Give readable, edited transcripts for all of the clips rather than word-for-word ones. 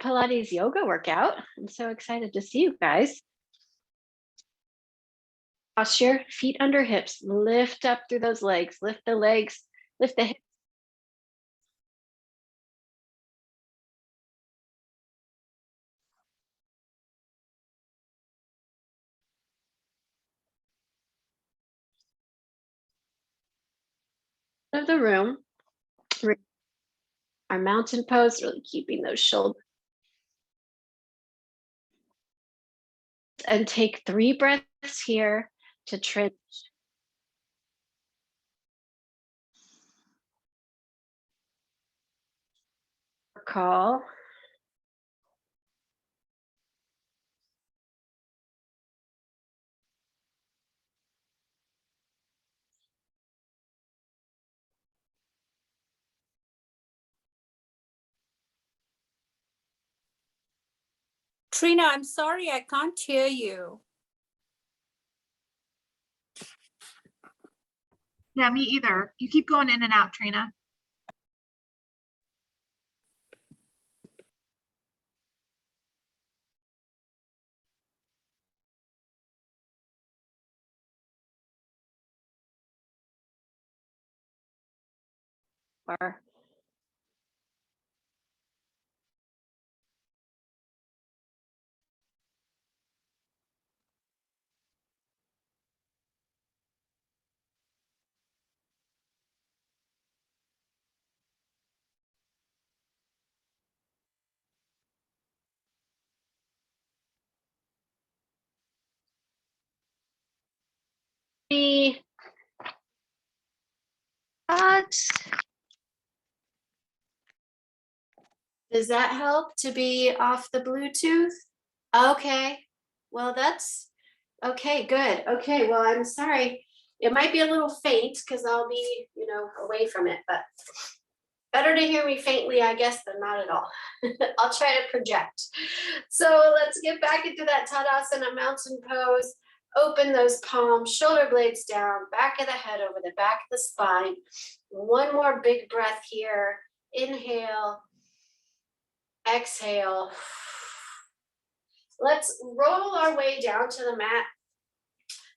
Pilates yoga workout. I'm so excited to see you guys. Posture, feet under hips, lift up through those legs, lift the hips out of the room. Our mountain pose, really keeping those shoulders. And take 3 breaths here to transition. Call. Trina, I'm sorry, I can't hear you. Yeah, me either. You keep going in and out, Trina. Or does that help to be off the Bluetooth? Okay. Well, that's okay, good. Okay, well, I'm sorry. It might be a little faint because I'll be, away from it, but better to hear me faintly, I guess, than not at all. I'll try to project. So let's get back into that Tadasana mountain pose. Open those palms, shoulder blades down, back of the head over the back of the spine. One more big breath here. Inhale, exhale. Let's roll our way down to the mat.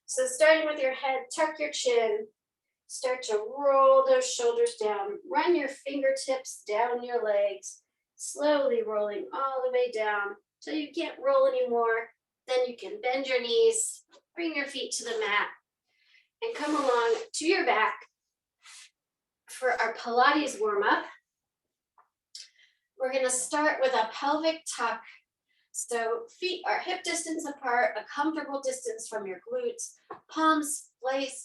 So starting with your head, tuck your chin. Start to roll those shoulders down. Run your fingertips down your legs, slowly rolling all the way down till you can't roll anymore. Then you can bend your knees, bring your feet to the mat, and come along to your back for our Pilates warm up. We're going to start with a pelvic tuck. So feet are hip distance apart, a comfortable distance from your glutes, palms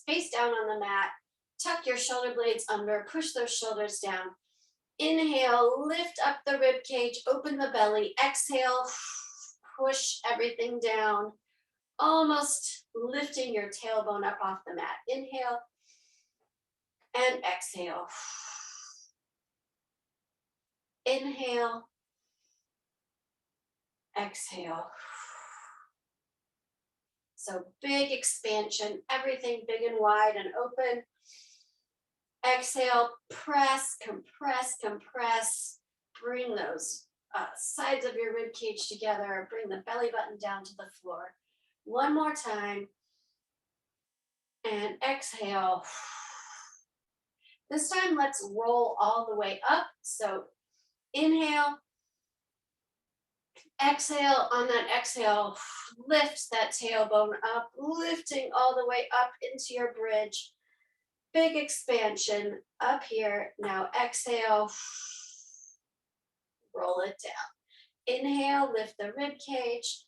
face down on the mat. Tuck your shoulder blades under, push those shoulders down. Inhale, lift up the rib cage, open the belly. Exhale, push everything down, almost lifting your tailbone up off the mat. Inhale and exhale. Inhale, exhale. So big expansion, everything big and wide and open. Exhale, press, compress, compress. Bring those sides of your rib cage together. Bring the belly button down to the floor. One more time. And exhale. This time, let's roll all the way up. So inhale. Exhale. On that exhale, lift that tailbone up, lifting all the way up into your bridge. Big expansion up here. Now exhale, roll it down. Inhale, lift the rib cage.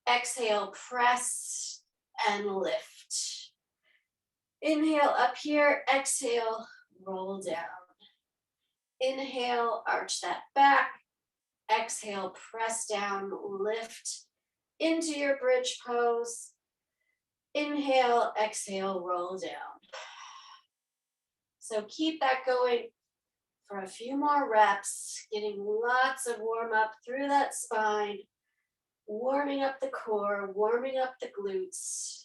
Exhale, press and lift. Inhale up here, exhale, roll down. Inhale, arch that back. Exhale, press down, lift into your bridge pose. Inhale, exhale, roll down. So keep that going for a few more reps, getting lots of warm up through that spine, warming up the core, warming up the glutes.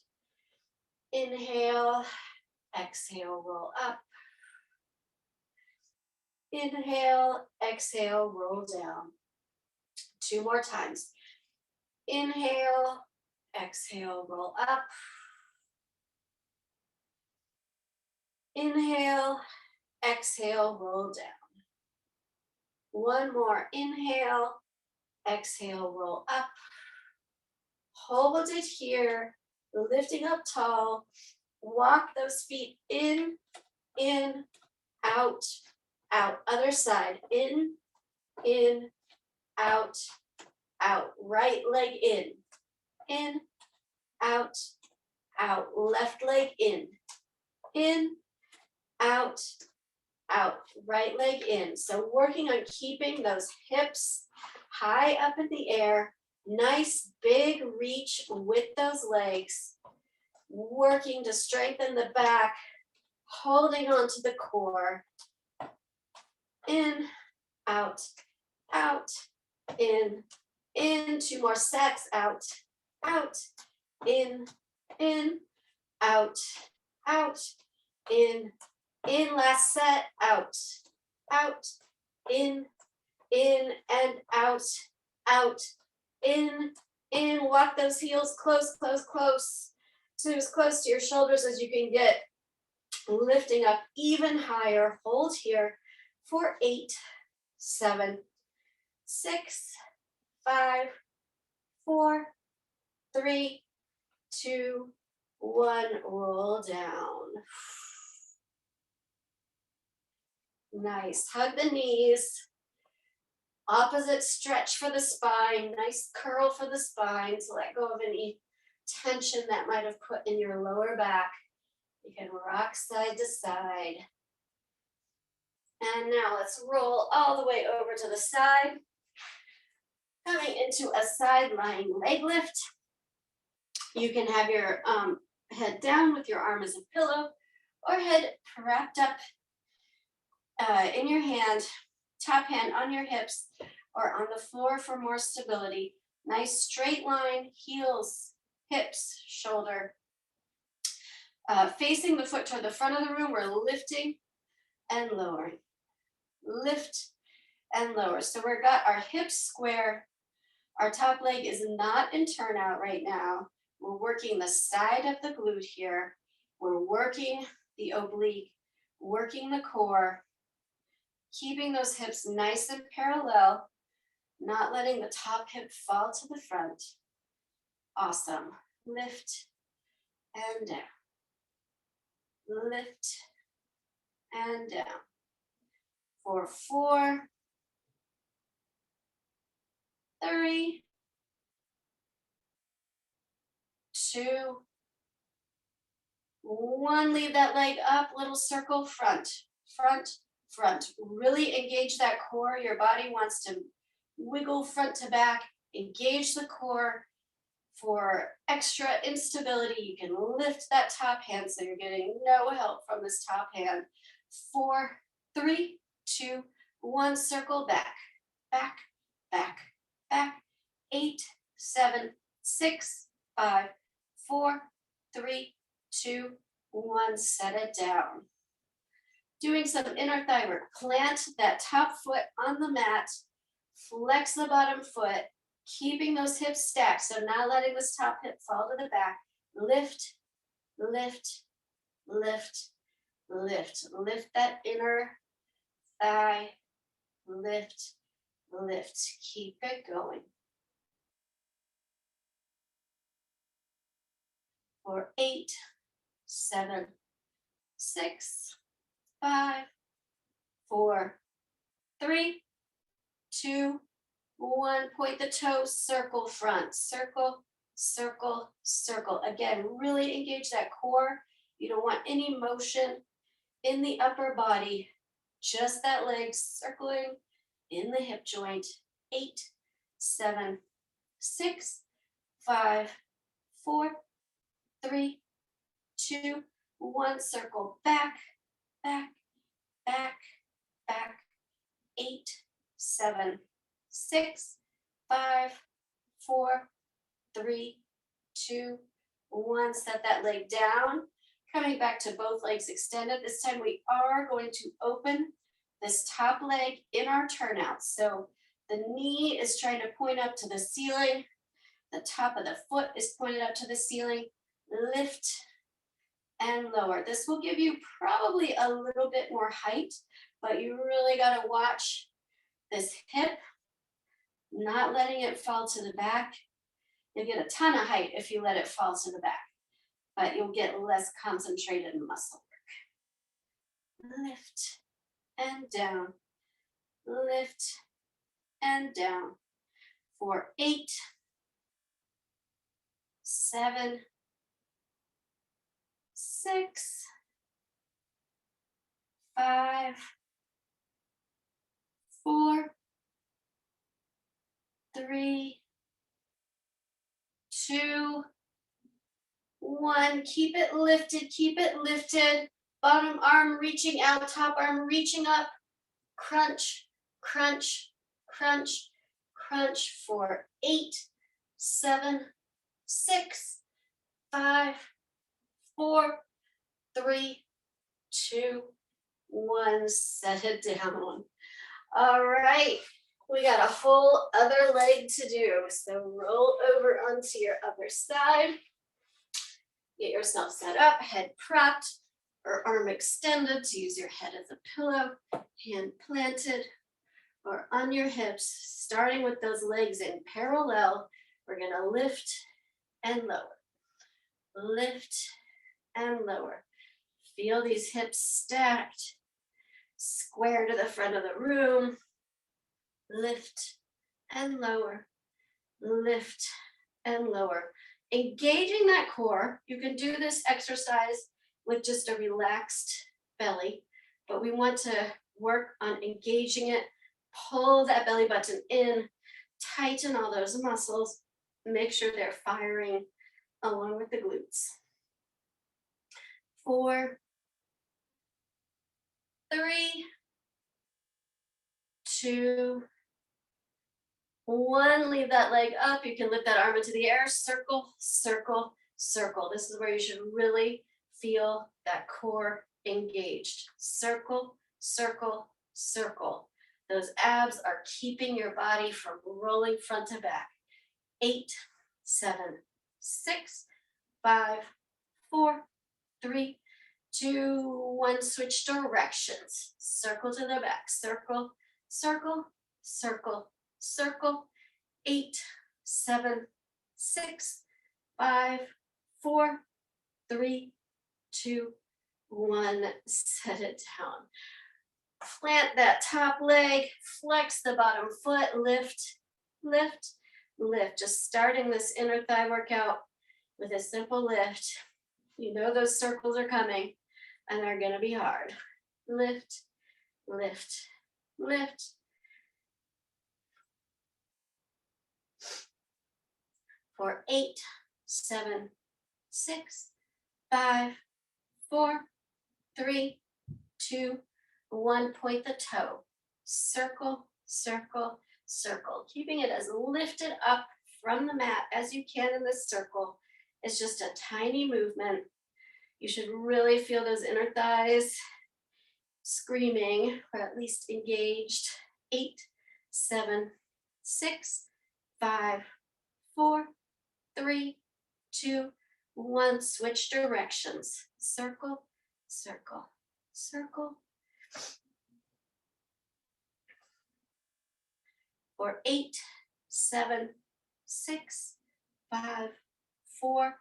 Inhale, exhale, roll up. Inhale, exhale, roll down. 2 more times. Inhale, exhale, roll up. Inhale, exhale, roll down. 1 more. Inhale, exhale, roll up. Hold it here, lifting up tall. Walk those feet in, out, out. Other side, in, out, out. Right leg in, out, out. Left leg in, out, out. Right leg in. So working on keeping those hips high up in the air. Nice big reach with those legs. Working to strengthen the back. Holding on to the core. In, out, out, in. 2 more sets. Out, in, out, in. Last set. Out, in, and out, in. Walk those heels close to as close to your shoulders as you can get. Lifting up even higher. Hold here for 8, 7, 6, 5, 4, 3, 2, 1. Roll down. Nice. Hug the knees. Opposite stretch for the spine. Nice curl for the spine to let go of any tension that might have put in your lower back. You can rock side to side. And now let's roll all the way over to the side. Coming into a side lying leg lift. You can have your head down with your arm as a pillow or head wrapped up in your hand, top hand on your hips or on the floor for more stability. Nice straight line, heels, hips, shoulder. Facing the foot toward the front of the room, we're lifting and lowering. Lift and lower. So we've got our hips square. Our top leg is not in turnout right now. We're working the side of the glute here. We're working the oblique, working the core, keeping those hips nice and parallel, not letting the top hip fall to the front. Awesome. Lift and down. Lift and down. For 4, 3, 2, 1. Leave that leg up, little circle, front, front, front. Really engage that core. Your body wants to wiggle front to back. Engage the core. For extra instability, you can lift that top hand so you're getting no help from this top hand. 4, 3, 2, 1. Circle back, back, back, back. 8, 7, 6, 5, 4, 3, 2, 1. Set it down. Doing some inner thigh work. Plant that top foot on the mat. Flex the bottom foot. Keeping those hips stacked, so not letting this top hip fall to the back. Lift, lift, lift, lift. Lift that inner thigh. Lift, lift. Keep it going. For 8, 7, 6, 5, 4, 3, 2, 1. Point the toes, circle front, circle, circle, circle. Again, really engage that core. You don't want any motion in the upper body, just that leg circling in the hip joint. 8, 7, 6, 5, 4, 3, 2, 1. Circle back, back, back, back. 8, 7, 6, 5, 4, 3, 2, 1. Set that leg down. Coming back to both legs extended. This time we are going to open this top leg in our turnout. So The knee is trying to point up to the ceiling. The top of the foot is pointed up to the ceiling. Lift and lower. This will give you probably a little bit more height, but you really got to watch this hip, not letting it fall to the back. You'll get a ton of height if you let it fall to the back, but you'll get less concentrated muscle work. Lift and down, lift and down for 8, 7, 6, 5, 4, 3, 2, 1. Keep it lifted, keep it lifted. Bottom arm reaching out, top arm reaching up. Crunch, crunch, crunch, crunch for 8, 7, 6, 5, 4, 3, 2, 1. Set it down. All right, we got a whole other leg to do. So roll over onto your other side. Get yourself set up, head propped or arm extended to use your head as a pillow, hand planted or on your hips, starting with those legs in parallel. We're gonna lift and lower, lift and lower. Feel these hips stacked, square to the front of the room. Lift and lower, lift and lower. Engaging that core. You can do this exercise with just a relaxed belly, but we want to work on engaging it. Pull that belly button in, tighten all those muscles, make sure they're firing along with the glutes. 4, 3, 2, 1. Leave that leg up. You can lift that arm into the air. Circle, circle, circle. This is where you should really feel that core engaged. Circle, circle, circle. Those abs are keeping your body from rolling front to back. 8, 7, 6, 5, 4, 3, 2, 1. Switch directions. Circle to the back. Circle, circle, circle, circle. 8, 7, 6, 5, 4, 3, 2, 1. Set it down. Plant that top leg, flex the bottom foot, lift, lift, lift. Just starting this inner thigh workout with a simple lift. You know those circles are coming and they're gonna be hard. Lift, lift, lift. For 8, 7, 6, 5, 4, 3, 2, 1. Point the toe. Circle, circle, circle. Keeping it as lifted up from the mat as you can in this circle. It's just a tiny movement. You should really feel those inner thighs screaming, or at least engaged. 8, 7, 6, 5, 4, 3, 2, 1. Switch directions. Circle, circle, circle. For 8, 7, 6, 5, 4,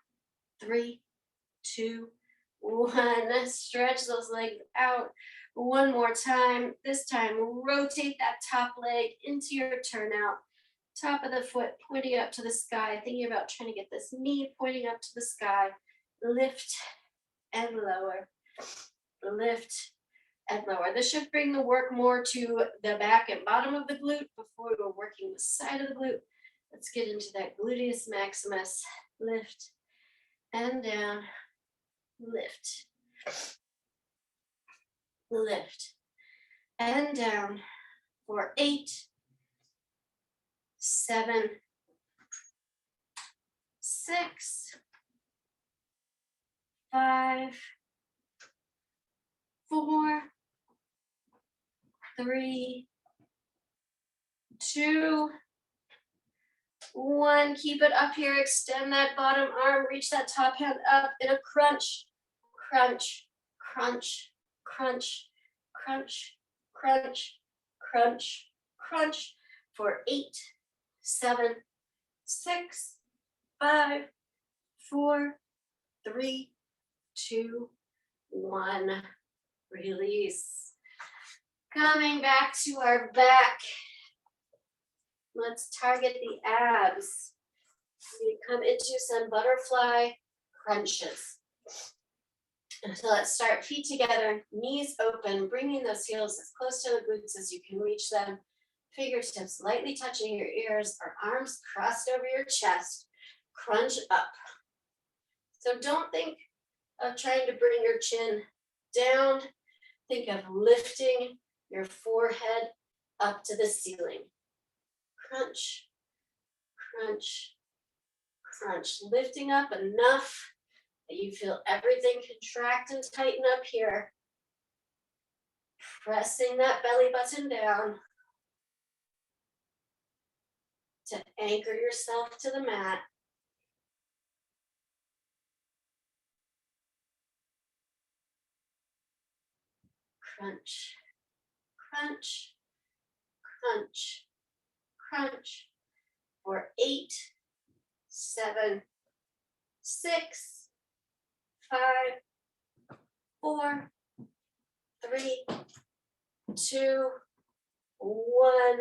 3, 2, 1. Stretch those legs out. One more time. This time, rotate that top leg into your turnout. Top of the foot pointing up to the sky, thinking about trying to get this knee pointing up to the sky. Lift and lower. Lift and lower. This should bring the work more to the back and bottom of the glute before we're working the side of the glute. Let's get into that gluteus maximus. Lift and down. Lift. Lift and down for 8, 7, 6, 5, 4, 3, 2, 1. Keep it up here. Extend that bottom arm. Reach that top hand up in a crunch, crunch, crunch, crunch, crunch, crunch, crunch, crunch for 8, 7, 6, 5, 4, 3, 2, 1. Release. Coming back to our back. Let's target the abs. We come into some butterfly crunches. So let's start feet together, knees open, bringing those heels as close to the glutes as you can reach them. Fingertips lightly touching your ears or arms crossed over your chest. Crunch up. So don't think of trying to bring your chin down. Think of lifting your forehead up to the ceiling. Crunch, crunch, crunch. Lifting up enough that you feel everything contract and tighten up here. Pressing that belly button down to anchor yourself to the mat. Crunch, crunch, crunch, crunch for 8, 7, 6, 5, 4, 3, 2, 1.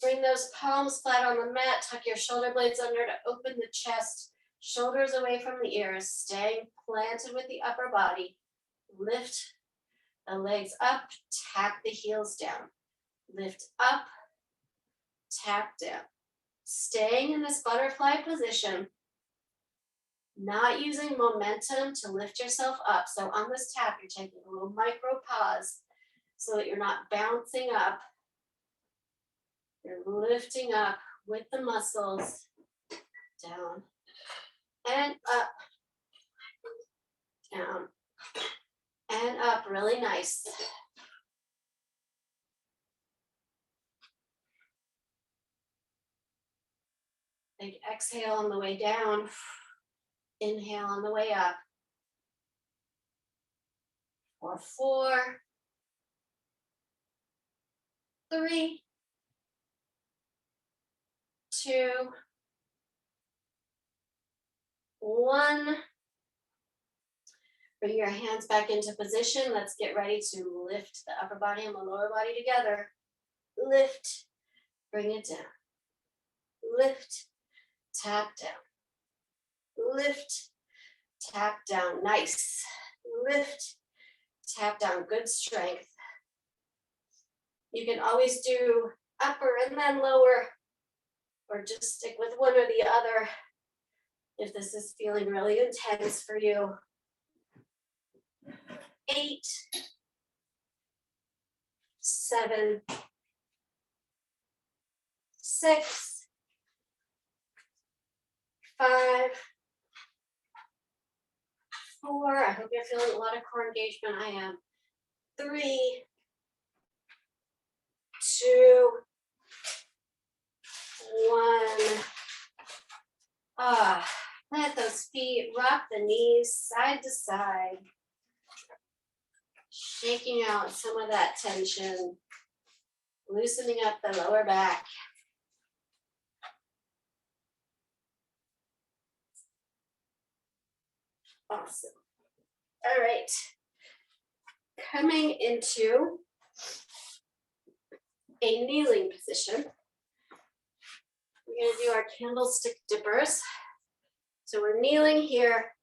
Bring those palms flat on the mat. Tuck your shoulder blades under to open the chest. Shoulders away from the ears. Staying planted with the upper body. Lift the legs up. Tap the heels down. Lift up. Tap down. Staying in this butterfly position. Not using momentum to lift yourself up. So on this tap, you're taking a little micro pause so that you're not bouncing up. You're lifting up with the muscles, down and up, down and up, really nice. Big exhale on the way down, inhale on the way up. For 4, 3, 2, 1. Bring your hands back into position. Let's get ready to lift the upper body and the lower body together. Lift, bring it down. Lift, tap down. Lift, tap down. Nice. Lift, tap down. Good strength. You can always do upper and then lower, or just stick with one or the other if this is feeling really intense for you. 8, 7, 6, 5, 4. I hope you're feeling a lot of core engagement. I am. 3, 2, 1. Let those feet rock the knees side to side. Shaking out some of that tension. Loosening up the lower back. Awesome. All right. Coming into a kneeling position. We're going to do our candlestick dippers. So we're kneeling here.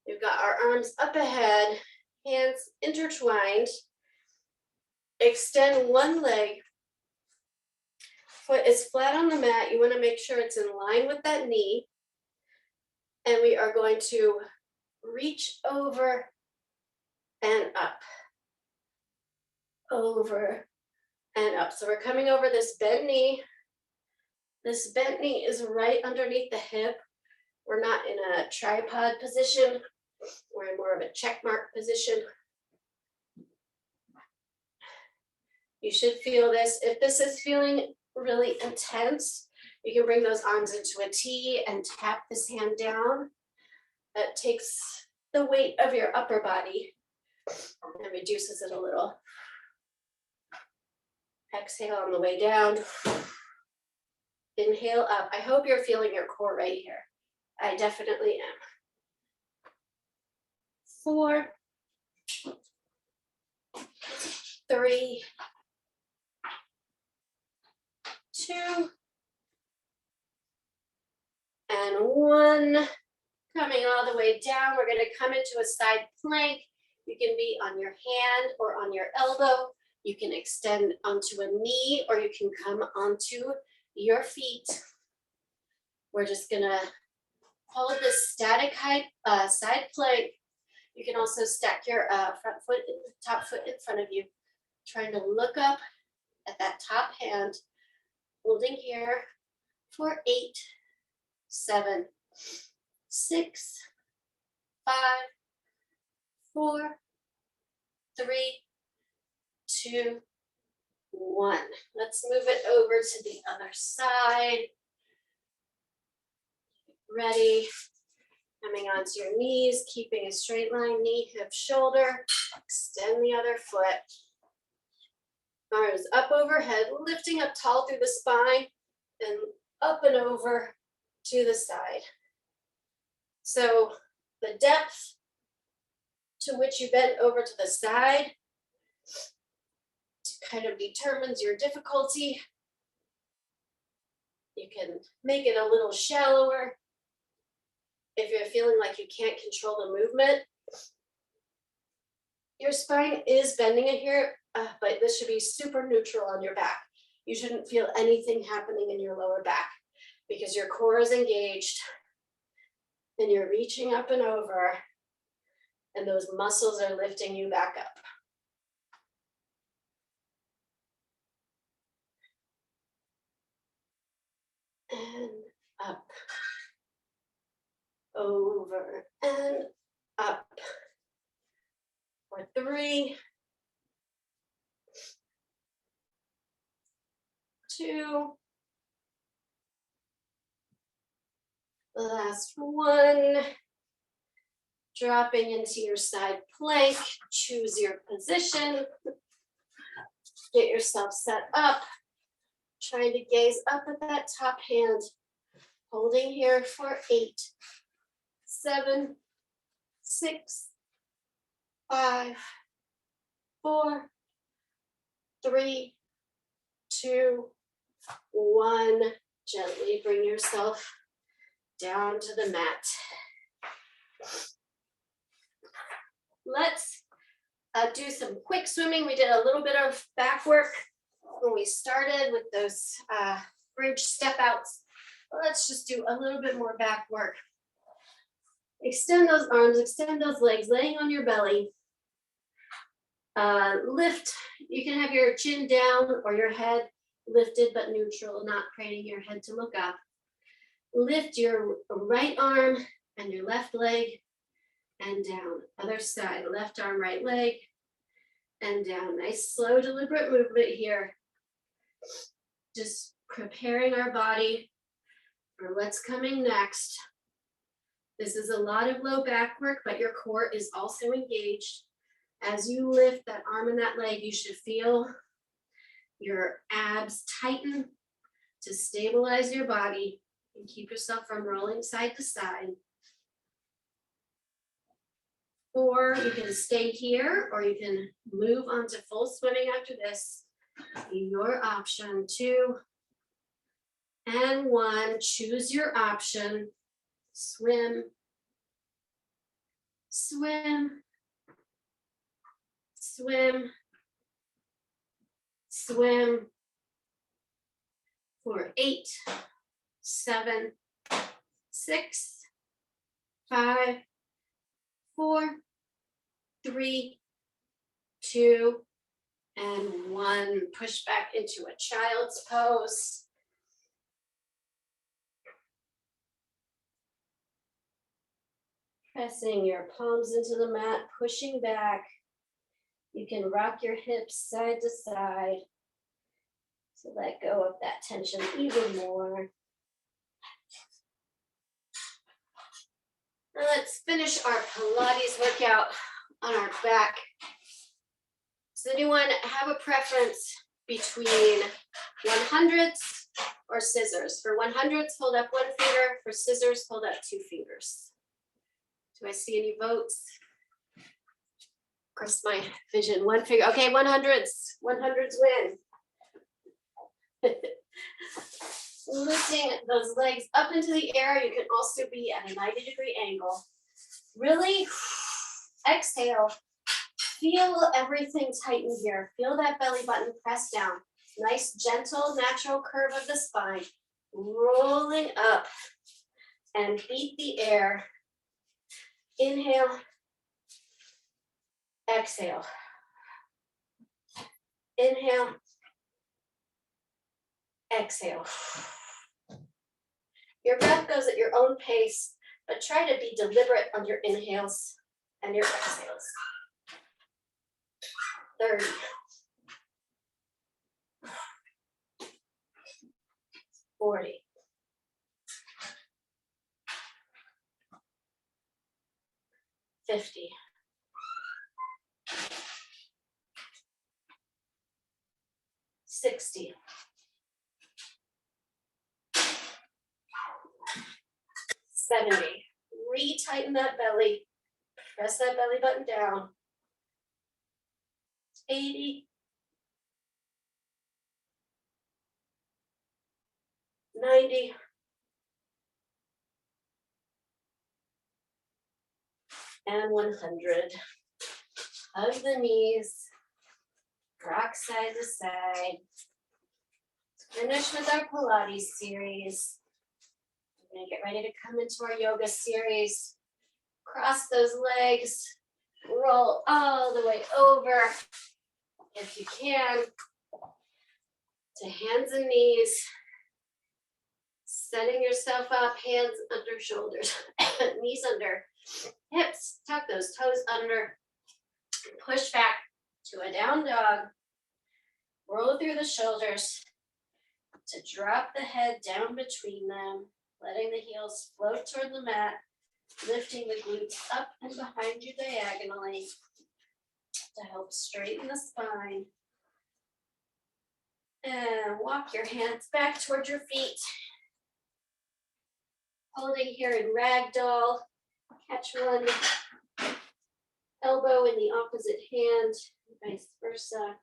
We've got our arms up ahead, hands intertwined. Extend one leg. Foot is flat on the mat. You want to make sure it's in line with that knee. And we are going to reach over and up. Over and up. So we're coming over this bent knee. This bent knee is right underneath the hip. We're not in a tripod position. We're in more of a check mark position. You should feel this. If this is feeling really intense, you can bring those arms into a T and tap this hand down. That takes the weight of your upper body and reduces it a little. Exhale on the way down. Inhale up. I hope you're feeling your core right here. I definitely am. 4, 3, 2, and 1. Coming all the way down, we're going to come into a side plank. You can be on your hand or on your elbow. You can extend onto a knee, or you can come onto your feet. We're just going to hold this static height side plank. You can also stack your front foot, top foot in front of you, trying to look up at that top hand, holding here for 8, 7, 6, 5, 4, 3, 2, 1. Let's move it over to the other side. Ready. Coming onto your knees, keeping a straight line, knee, hip, shoulder. Extend the other foot. Arms up overhead, lifting up tall through the spine, and up and over to the side. So the depth to which you bend over to the side kind of determines your difficulty. You can make it a little shallower if you're feeling like you can't control the movement. Your spine is bending in here, but this should be super neutral on your back. You shouldn't feel anything happening in your lower back because your core is engaged and you're reaching up and over, and those muscles are lifting you back up. And up, over and up. For 3, 2, last 1. Dropping into your side plank, choose your position. Get yourself set up. Trying to gaze up at that top hand. Holding here for 8, 7, 6, 5, 4, 3, 2, 1. Gently bring yourself down to the mat. Let's do some quick swimming. We did a little bit of back work when we started with those bridge step outs. Let's just do a little bit more back work. Extend those arms, extend those legs, laying on your belly. Lift, you can have your chin down or your head lifted but neutral, not craning your head to look up. Lift your right arm and your left leg and down. Other side, left arm, right leg, and down. Nice, slow, deliberate movement here. Just preparing our body for what's coming next. This is a lot of low back work, but your core is also engaged. As you lift that arm and that leg, you should feel your abs tighten to stabilize your body and keep yourself from rolling side to side. 4, you can stay here or you can move on to full swimming after this. Your option. 2 and 1, choose your option. Swim, swim, swim, swim. For 8, 7, 6, 5, 4, 3, 2, and 1. Push back into a child's pose. Pressing your palms into the mat, pushing back. You can rock your hips side to side. to let go of that tension even more. Now let's finish our Pilates workout on our back. Does anyone have a preference between 100s or scissors? For 100s, hold up one finger. For scissors, hold up two fingers. Do I see any votes? Of course, my vision, one finger. Okay, 100s. 100s win. Lifting those legs up into the air. You can also be at a 90-degree angle. Really exhale. Feel everything tighten here. Feel that belly button press down. Nice, gentle, natural curve of the spine. Rolling up and beat the air. Inhale. Exhale. Inhale. Exhale. Your breath goes at your own pace, but try to be deliberate on your inhales and your exhales. 30. 40. 50. 60. 70. Retighten that belly. Press that belly button down. 80. 90. And 100. Hug the knees. Rock side to side. Finish with our Pilates series. We're gonna get ready to come into our yoga series. Cross those legs. Roll all the way over, if you can, to hands and knees. Setting yourself up, hands under shoulders, knees under, hips, tuck those toes under, push back to a down dog. Roll through the shoulders to drop the head down between them, letting the heels float toward the mat, lifting the glutes up and behind you diagonally to help straighten the spine. And walk your hands back towards your feet. Holding here in ragdoll, catch one elbow in the opposite hand, vice versa.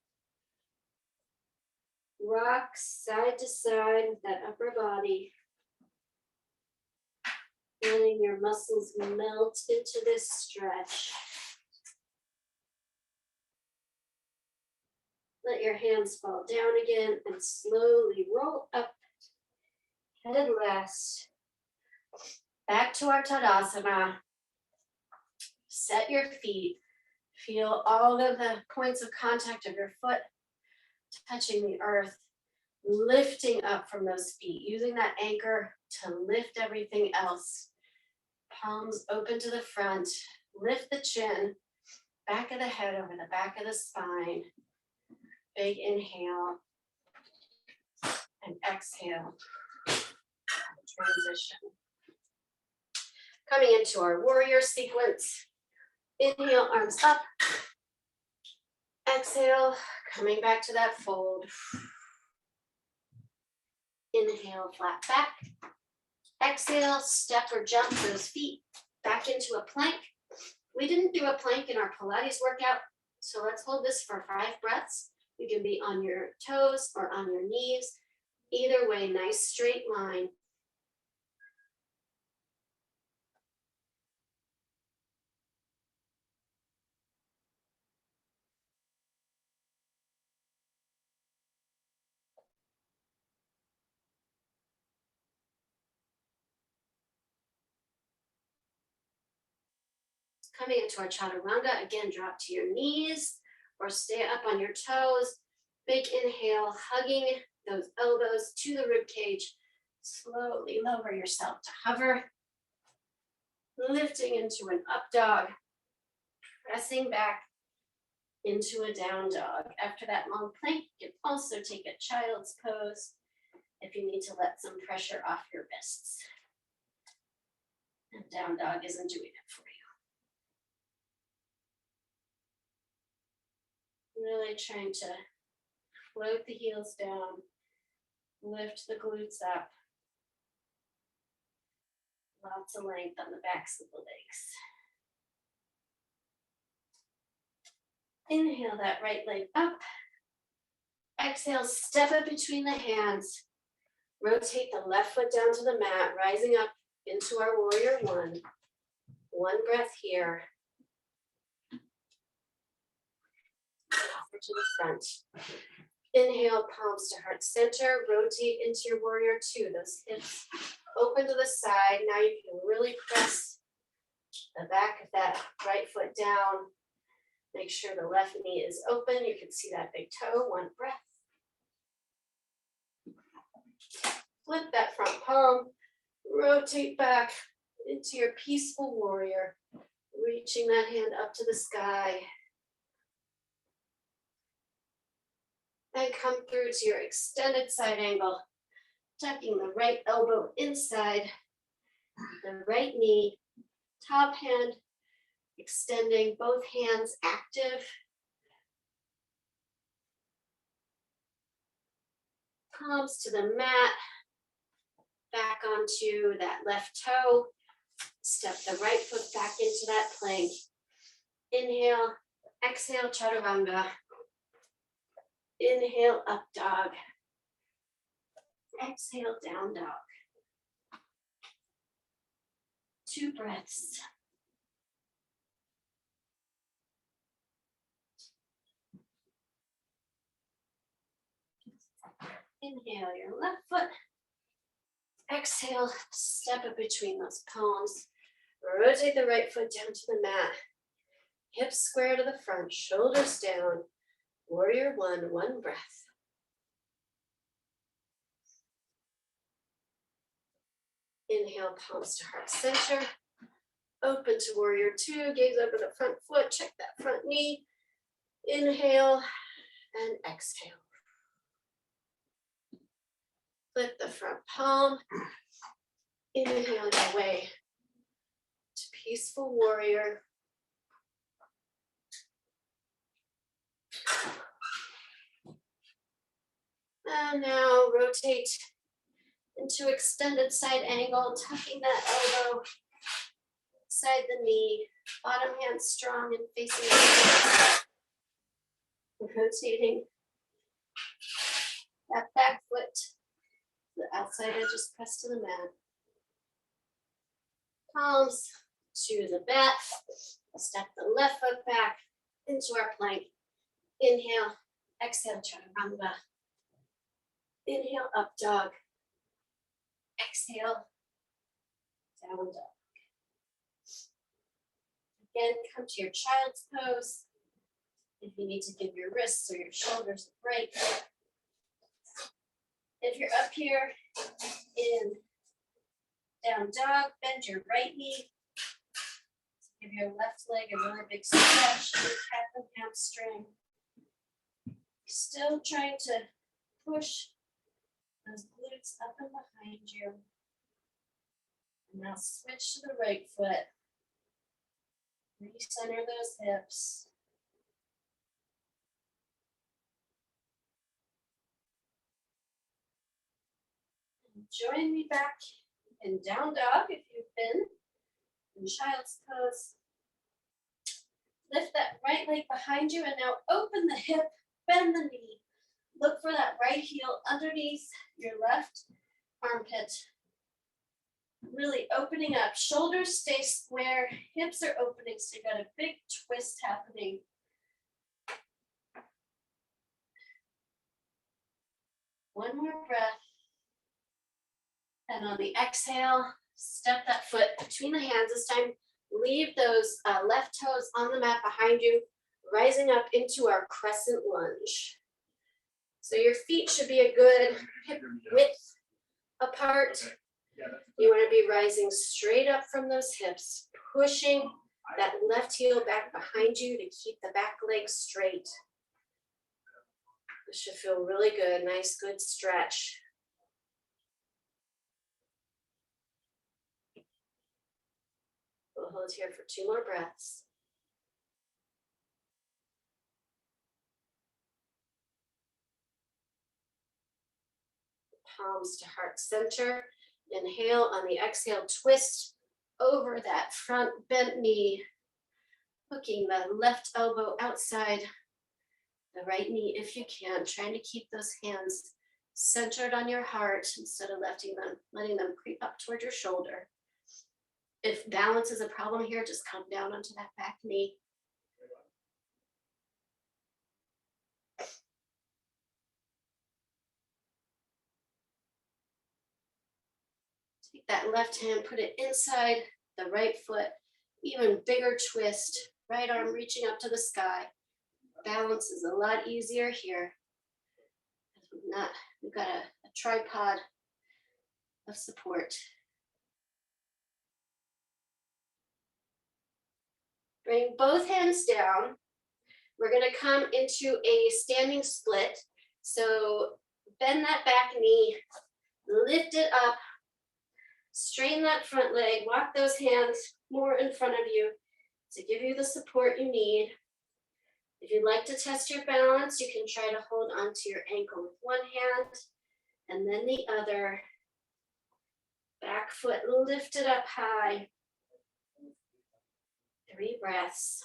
Rock side to side with that upper body. Feeling your muscles melt into this stretch. Let your hands fall down again and slowly roll up, headed west. Back to our Tadasana. Set your feet. Feel all of the points of contact of your foot touching the earth, lifting up from those feet, using that anchor to lift everything else. Palms open to the front. Lift the chin, back of the head over the back of the spine. Big inhale and exhale. Transition. Coming into our warrior sequence. Inhale, arms up. Exhale, coming back to that fold. Inhale, flat back. Exhale, step or jump those feet back into a plank. We didn't do a plank in our Pilates workout, so let's hold this for 5 breaths. You can be on your toes or on your knees. Either way, nice straight line. Coming into our Chaturanga, again, drop to your knees or stay up on your toes. Big inhale, hugging those elbows to the rib cage. Slowly lower yourself to hover. Lifting into an up dog. Pressing back into a down dog. After that long plank, you can also take a child's pose if you need to let some pressure off your wrists. And down dog isn't doing it for you. Really trying to float the heels down, lift the glutes up. Lots of length on the backs of the legs. Inhale that right leg up. Exhale, step it between the hands. Rotate the left foot down to the mat, rising up into our warrior one. One breath here. Over to the front. Inhale, palms to heart center. Rotate into your warrior two. Those hips open to the side. Now you can really press the back of that right foot down. Make sure the left knee is open. You can see that big toe. One breath. Flip that front palm. Rotate back into your peaceful warrior. Reaching that hand up to the sky. And come through to your extended side angle. Tucking the right elbow inside. The right knee. Top hand extending, both hands active. Palms to the mat. Back onto that left toe. Step the right foot back into that plank. Inhale, exhale, Chaturanga. Inhale, up dog. Exhale, down dog. 2 breaths. Inhale your left foot. Exhale, step it between those palms. Rotate the right foot down to the mat. Hips square to the front, shoulders down. Warrior one, one breath. Inhale, palms to heart center. Open to warrior two, gaze over the front foot, check that front knee. Inhale and exhale. Flip the front palm. Inhale your way to peaceful warrior. And now rotate into extended side angle, tucking that elbow inside the knee, bottom hand strong and facing the rotating that back foot, the outside edge is pressed to the mat. Palms to the mat, step the left foot back into our plank. Inhale, exhale, Chaturanga. Inhale, up dog. Exhale, down dog. Again, come to your child's pose. If you need to give your wrists or your shoulders a break. If you're up here in down dog, bend your right knee. Give your left leg a really big stretch, calf and hamstring. Still trying to push those glutes up and behind you. And now switch to the right foot. Recenter those hips. And join me back in down dog if you've been in child's pose. Lift that right leg behind you and now open the hip, bend the knee. Look for that right heel underneath your left armpit. Really opening up. Shoulders stay square, hips are opening, so you got a big twist happening. One more breath. And on the exhale, step that foot between the hands. This time, leave those left toes on the mat behind you, rising up into our crescent lunge. So your feet should be a good hip width apart. You want to be rising straight up from those hips, pushing that left heel back behind you to keep the back leg straight. This should feel really good. Nice, good stretch. We'll hold here for 2 more breaths. Palms to heart center. Inhale. On the exhale, twist over that front bent knee, hooking the left elbow outside the right knee if you can, trying to keep those hands centered on your heart instead of letting them creep up toward your shoulder. If balance is a problem here, just come down onto that back knee. Take that left hand, put it inside the right foot, even bigger twist, right arm reaching up to the sky. Balance is a lot easier here. We've got a tripod of support. Bring both hands down. We're gonna come into a standing split. So bend that back knee, lift it up, straighten that front leg, walk those hands more in front of you to give you the support you need. If you'd like to test your balance, you can try to hold onto your ankle with one hand and then the other. Back foot lifted up high. 3 breaths.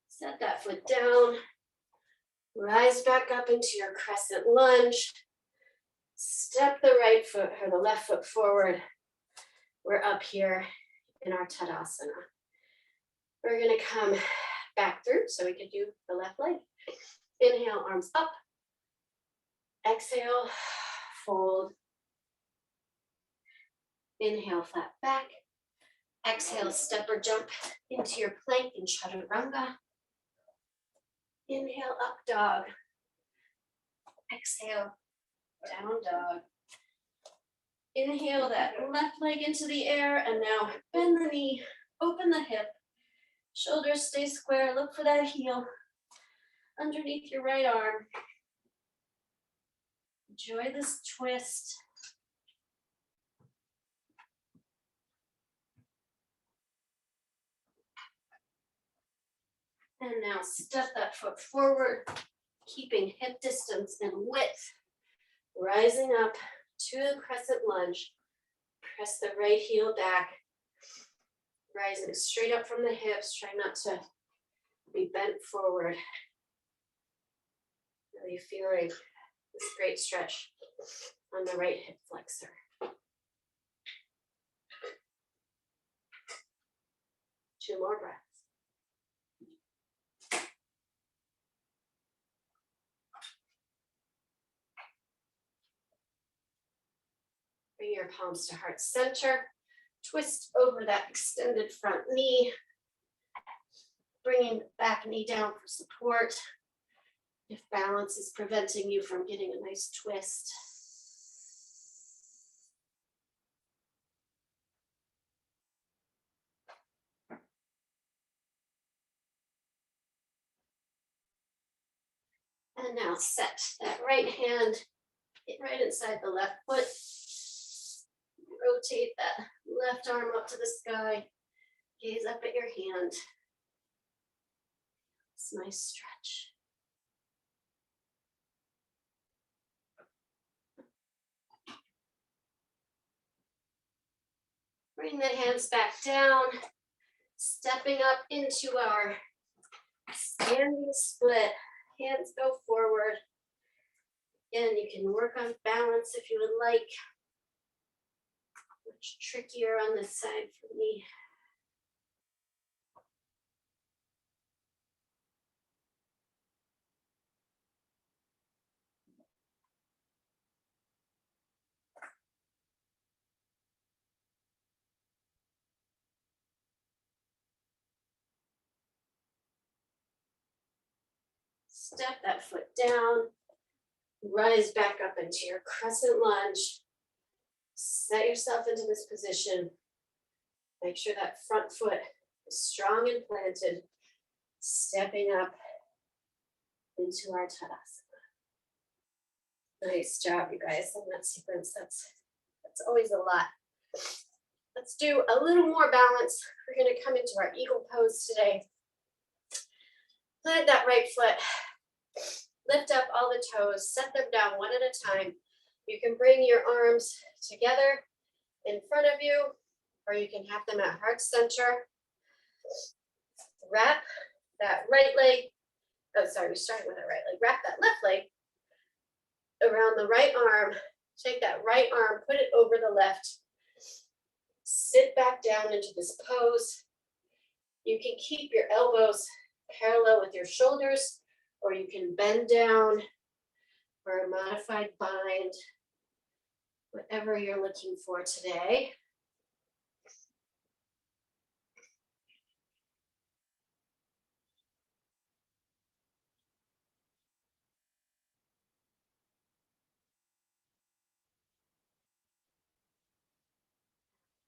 Set that foot down. Rise back up into your crescent lunge. Step the right foot or the left foot forward. We're up here in our Tadasana. We're gonna come back through so we can do the left leg. Inhale, arms up. Exhale, fold. Inhale, flat back. Exhale, step or jump into your plank in Chaturanga. Inhale, up dog. Exhale, down dog. Inhale that left leg into the air, and now bend the knee, open the hip. Shoulders stay square, look for that heel underneath your right arm. Enjoy this twist. And now step that foot forward, keeping hip distance and width. Rising up to the crescent lunge. Press the right heel back. Rising straight up from the hips. Try not to be bent forward. Really feeling this great stretch on the right hip flexor. Two more breaths. Bring your palms to heart center. Twist over that extended front knee. Bringing the back knee down for support. If balance is preventing you from getting a nice twist. And now set that right hand right inside the left foot. Rotate that left arm up to the sky. Gaze up at your hand. It's a nice stretch. Bring the hands back down. Stepping up into our standing split. Hands go forward. Again, you can work on balance if you would like. Much trickier on this side for me. Step that foot down. Rise back up into your crescent lunge. Set yourself into this position. Make sure that front foot is strong and planted. Stepping up into our Tadasana. Nice job, you guys, on that sequence. That's always a lot. Let's do a little more balance. We're going to come into our eagle pose today. Plant that right foot. Lift up all the toes. Set them down one at a time. You can bring your arms together in front of you, or you can have them at heart center. Wrap that right leg. Oh, sorry, we're starting with our right leg. Wrap that left leg around the right arm. Take that right arm, put it over the left. Sit back down into this pose. You can keep your elbows parallel with your shoulders, or you can bend down for a modified bind, whatever you're looking for today.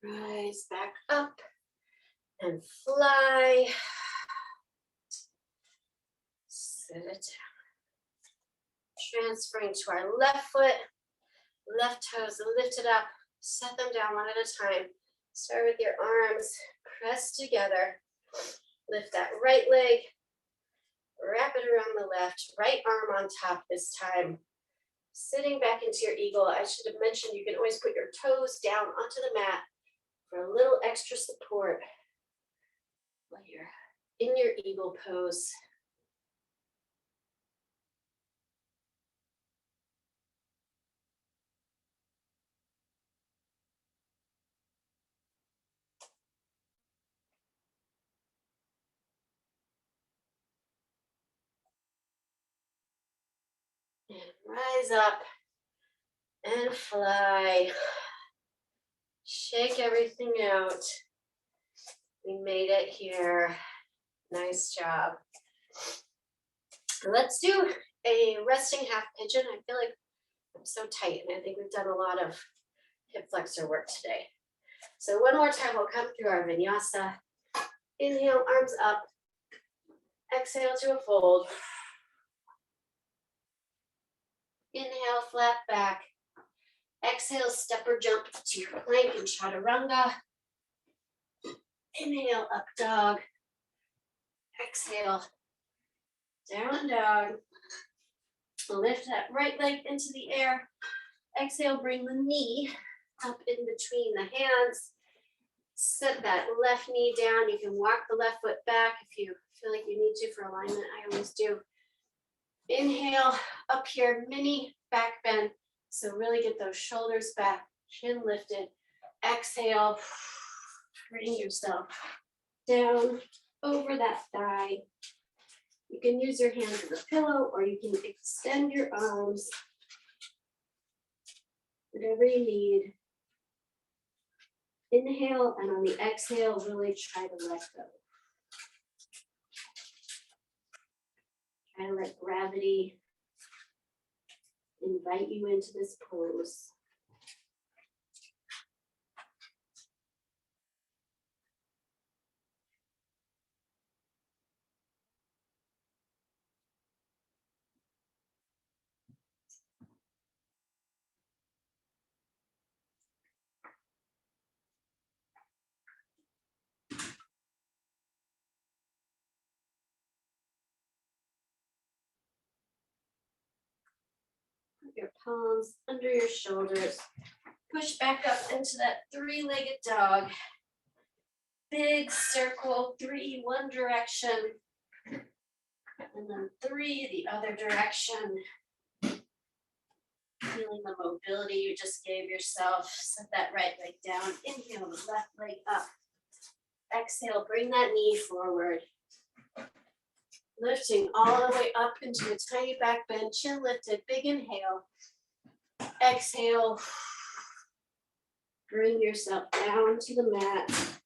Rise back up and fly. Sit it down. Transferring to our left foot, left toes lifted up. Set them down one at a time. Start with your arms pressed together. Lift that right leg. Wrap it around the left. Right arm on top this time. Sitting back into your eagle. I should have mentioned you can always put your toes down onto the mat for a little extra support while you're in your eagle pose. And rise up and fly. Shake everything out. We made it here. Nice job. Let's do a resting half pigeon. I feel like I'm so tight, and I think we've done a lot of hip flexor work today. So one more time, we'll come through our vinyasa. Inhale, arms up. Exhale to a fold. Inhale, flat back. Exhale, step or jump to your plank in Chaturanga. Inhale, up dog. Exhale, down dog. Lift that right leg into the air. Exhale, bring the knee up in between the hands. Set that left knee down. You can walk the left foot back if you feel like you need to for alignment. I always do. Inhale, up here, mini back bend. So really get those shoulders back, chin lifted. Exhale, bring yourself down over that thigh. You can use your hands as a pillow, or you can extend your arms, whatever you need. Inhale, and on the exhale, really try to let go. Try to let gravity invite you into this pose. Your palms under your shoulders. Push back up into that three-legged dog. Big circle, 3 one direction, and then 3 the other direction. Feeling the mobility you just gave yourself. Set that right leg down. Inhale, the left leg up. Exhale, bring that knee forward. Lifting all the way up into a tiny back bend, chin lifted, big inhale. Exhale, bring yourself down to the mat.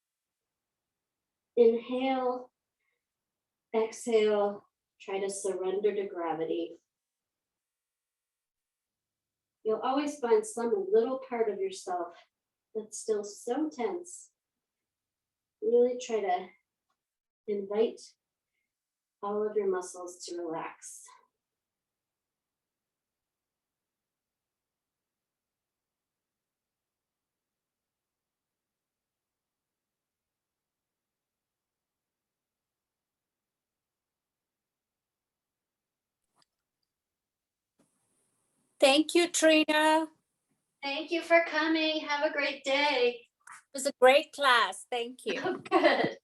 Inhale, exhale, try to surrender to gravity. you'll always find some little part of yourself that's still so tense. Really try to invite all of your muscles to relax. Thank you, Trina. It Thank you for coming. Have a great day. was a great class. Thank you. Oh, good.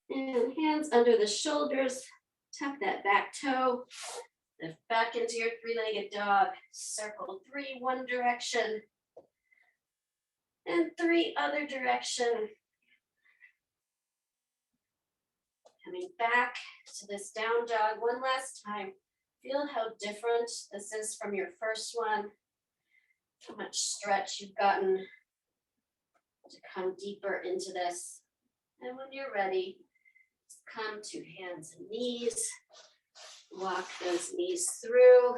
And hands under the shoulders. Tuck that back toe. Lift back into your three-legged dog. Circle 3 one direction. And 3 other direction. Coming back to this down dog one last time. Feel how different this is from your first one. How much stretch you've gotten to come deeper into this. And when you're ready, just come to hands and knees. Walk those knees through,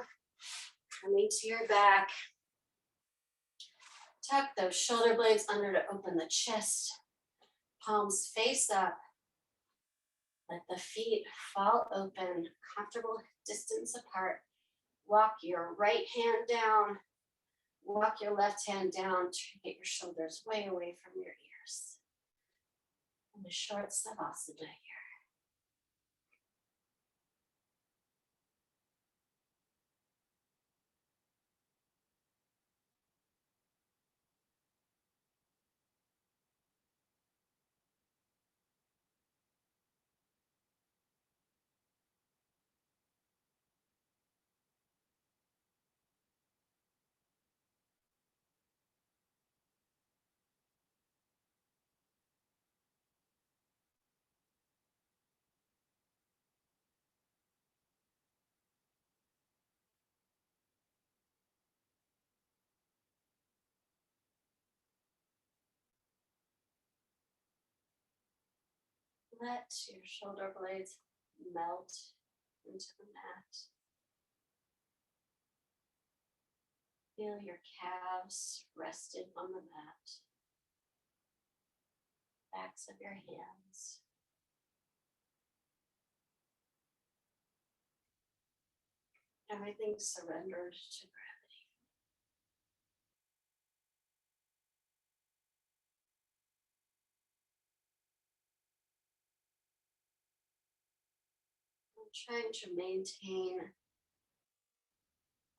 coming to your back. Tuck those shoulder blades under to open the chest. Palms face up. Let the feet fall open, comfortable distance apart. Walk your right hand down. Walk your left hand down to get your shoulders way away from your ears. And a short Savasana here. Let your shoulder blades melt into the mat. Feel your calves rested on the mat. Backs of your hands. Everything surrendered to gravity. I'm trying to maintain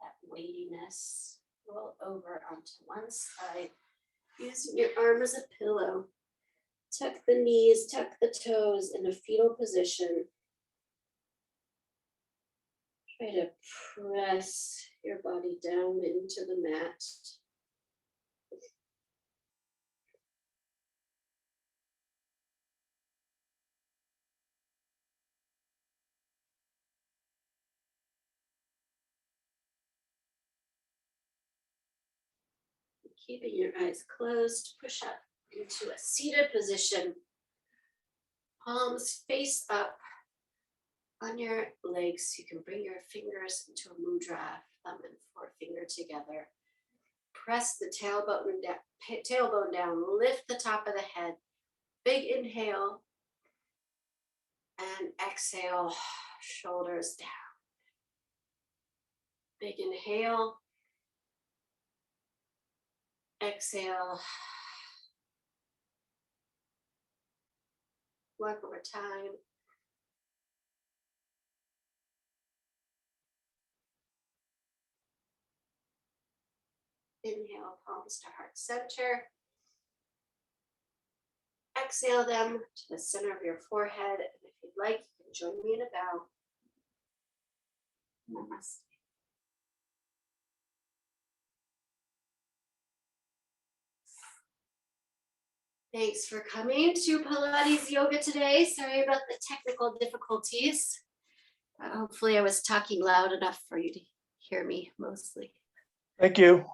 that weightiness. Roll over onto one side, using your arm as a pillow. Tuck the knees, tuck the toes in a fetal position. Try to press your body down into the mat. Keeping your eyes closed, push up into a seated position. Palms face up on your legs. You can bring your fingers into a mudra, thumb and forefinger together. Press the tailbone down, lift the top of the head. Big inhale and exhale, shoulders down. Big inhale, exhale. One more time. Inhale, palms to heart center. Exhale them to the center of your forehead. And if you'd like, you can join me in a bow. Namaste. Thanks for coming to Pilates Yoga today. Sorry about the technical difficulties. Hopefully I was talking loud enough for you to hear me mostly. Thank you.